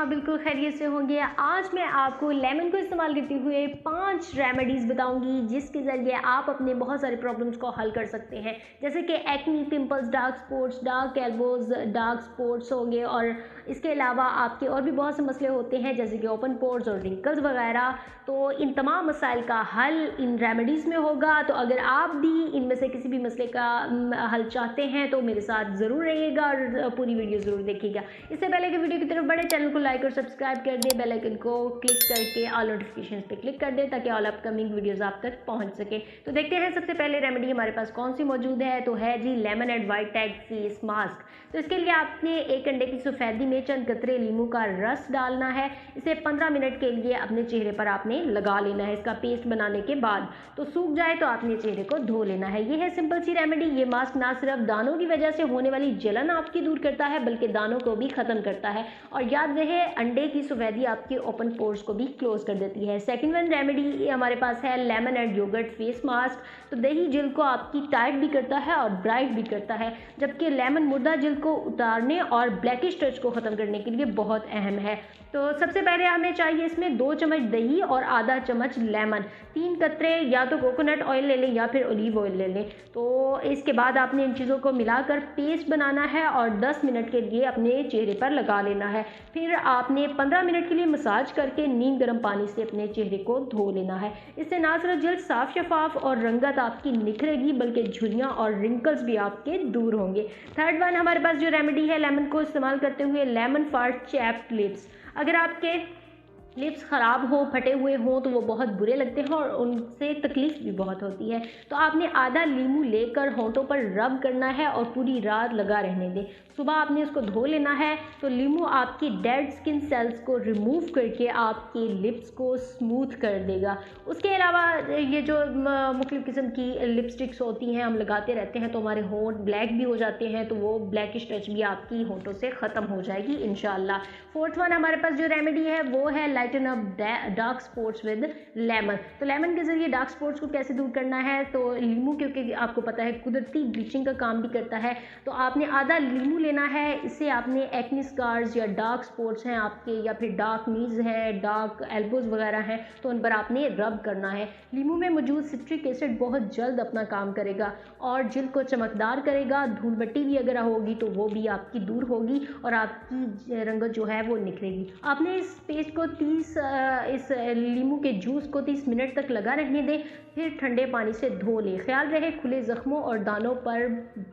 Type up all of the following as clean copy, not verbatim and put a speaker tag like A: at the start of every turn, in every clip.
A: हाँ बिल्कुल खैरियत से होंगे। आज मैं आपको लेमन को इस्तेमाल करते हुए 5 रेमेडीज़ बताऊंगी जिसके ज़रिए आप अपने बहुत सारे प्रॉब्लम्स को हल कर सकते हैं, जैसे कि acne, pimples, dark spots, dark elbows, dark spots होंगे और इसके अलावा आपके और भी बहुत से मसले होते हैं जैसे कि ओपन पोर्स और रिंकल्स वगैरह। तो इन तमाम मसाइल का हल इन रेमेडीज़ में होगा। तो अगर आप भी इनमें से किसी भी मसले का हल चाहते हैं तो मेरे साथ ज़रूर रहिएगा और पूरी वीडियो ज़रूर देखिएगा। इससे पहले कि वीडियो की तरफ बढ़े, चैनल को लाइक और सब्सक्राइब कर दे, बेल आइकन को क्लिक करके ऑल नोटिफिकेशंस पे क्लिक कर दे ताकि ऑल अपकमिंग वीडियोस आप तक पहुंच सके। तो देखते हैं सबसे पहले रेमेडी हमारे पास कौन सी मौजूद है। तो है जी lemon and white tag face mask. तो इसके लिए आपने एक अंडे की सफ़ेदी में चंद कतरे नींबू का रस डालना है। इसे 15 मिनट के लिए अपने चेहरे पर आपने लगा लेना है। इसका पेस्ट बनाने के बाद तो सूख जाए तो आपने चेहरे को धो लेना है। ये है सिंपल सी रेमेडी। ये मास्क ना सिर्फ दानों की वजह से होने वाली जलन आपकी दूर करता है बल्कि दानों को भी ख़त्म करता है। और याद रहे, अंडे की सफ़ेदी आपके ओपन पोर्स को भी क्लोज कर देती है। सेकंड वन रेमेडी हमारे पास है lemon and yogurt face mask. तो दही जिल्द को आपकी टाइट भी करता है और ब्राइट भी करता है, जबकि लेमन मुर्दा जिल्द को उतारने और ब्लैकिश टच को ख़त्म करने के लिए बहुत अहम है। तो सबसे पहले हमें चाहिए इसमें 2 चम्मच दही और आधा चम्मच लेमन, 3 कतरे या तो कोकोनट ऑयल ले लें या फिर ओलिव ऑयल ले लें। तो इसके बाद आपने इन चीज़ों को मिलाकर पेस्ट बनाना है और 10 मिनट के लिए अपने चेहरे पर लगा लेना है। फिर आपने 15 मिनट के लिए मसाज करके नीम गर्म पानी से अपने चेहरे को धो लेना है। इससे ना सिर्फ जल्द साफ शफाफ और रंगत आपकी निखरेगी बल्कि झुर्रियाँ और रिंकल्स भी आपके दूर होंगे। थर्ड वन हमारे पास जो रेमेडी है लेमन को इस्तेमाल करते हुए लेमन फॉर चैप्ड लिप्स। अगर आपके लिप्स ख़राब हो, फटे हुए हों तो वो बहुत बुरे लगते हैं और उनसे तकलीफ़ भी बहुत होती है। तो आपने आधा नींबू लेकर होंठों पर रब करना है और पूरी रात लगा रहने दें। सुबह आपने इसको धो लेना है। तो नींबू आपकी डेड स्किन सेल्स को रिमूव करके आपके लिप्स को स्मूथ कर देगा। उसके अलावा ये जो मुख्तलिफ़ किस्म की लिपस्टिक्स होती हैं हम लगाते रहते हैं तो हमारे होंठ ब्लैक भी हो जाते हैं, तो वो ब्लैकिश टच भी आपकी होंठों से ख़त्म हो जाएगी इंशाल्लाह। फोर्थ वन हमारे पास जो रेमेडी है वो है lighten up dark spots with lemon. तो लेमन के ज़रिए डार्क स्पॉट्स को कैसे दूर करना है। तो नींबू क्योंकि आपको पता है कुदरती ब्लीचिंग का काम भी करता है, तो आपने आधा नींबू लेना है। इससे आपने एक्नी स्कार्स या डार्क स्पॉट्स हैं आपके या फिर डार्क नीज है, डार्क एल्बोज वगैरह हैं, तो उन पर आपने रब करना है। नींबू में मौजूद सिट्रिक एसिड बहुत जल्द अपना काम करेगा और जिल्द को चमकदार करेगा। धूल बट्टी भी अगर होगी तो वो भी आपकी दूर होगी और आपकी रंगत जो है वो निखरेगी। आपने इस पेस्ट को इस नींबू के जूस को 30 मिनट तक लगा रहने दें, फिर ठंडे पानी से धो लें। ख्याल रहे खुले ज़ख्मों और दानों पर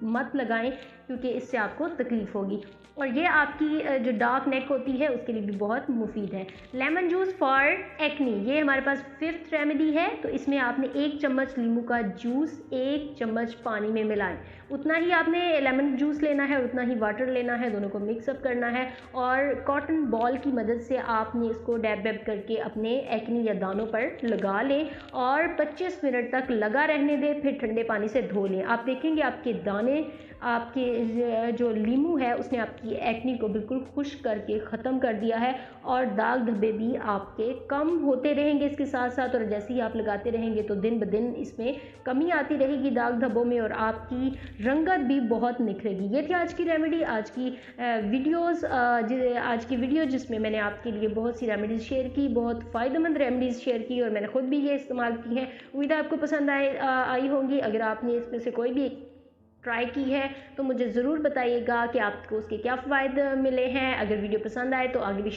A: मत लगाएं क्योंकि इससे आपको तकलीफ़ होगी। और ये आपकी जो डार्क नेक होती है उसके लिए भी बहुत मुफीद है। लेमन जूस फॉर एक्नी, ये हमारे पास 5th रेमेडी है। तो इसमें आपने 1 चम्मच नींबू का जूस 1 चम्मच पानी में मिलाएं। उतना ही आपने लेमन जूस लेना है, उतना ही वाटर लेना है, दोनों को मिक्सअप करना है और कॉटन बॉल की मदद से आपने इसको डैब डैब करके अपने एक्नी या दानों पर लगा लें और 25 मिनट तक लगा रहने दें, फिर ठंडे पानी से धो लें। आप देखेंगे आपके दाने, आपके जो नींबू है उसने आपकी एक्नी को बिल्कुल खुश्क करके ख़त्म कर दिया है और दाग धब्बे भी आपके कम होते रहेंगे इसके साथ साथ। और जैसे ही आप लगाते रहेंगे तो दिन ब दिन इसमें कमी आती रहेगी दाग धब्बों में और आपकी रंगत भी बहुत निखरेगी। ये थी आज की रेमेडी, आज की वीडियो जिसमें मैंने आपके लिए बहुत सी रेमेडीज़ शेयर की, बहुत फ़ायदेमंद रेमेडीज़ शेयर की और मैंने ख़ुद भी ये इस्तेमाल की हैं। उम्मीद है आपको पसंद आई होंगी। अगर आपने इसमें से कोई भी ट्राई की है तो मुझे ज़रूर बताइएगा कि आपको उसके क्या फ़ायदे मिले हैं। अगर वीडियो पसंद आए तो आगे भी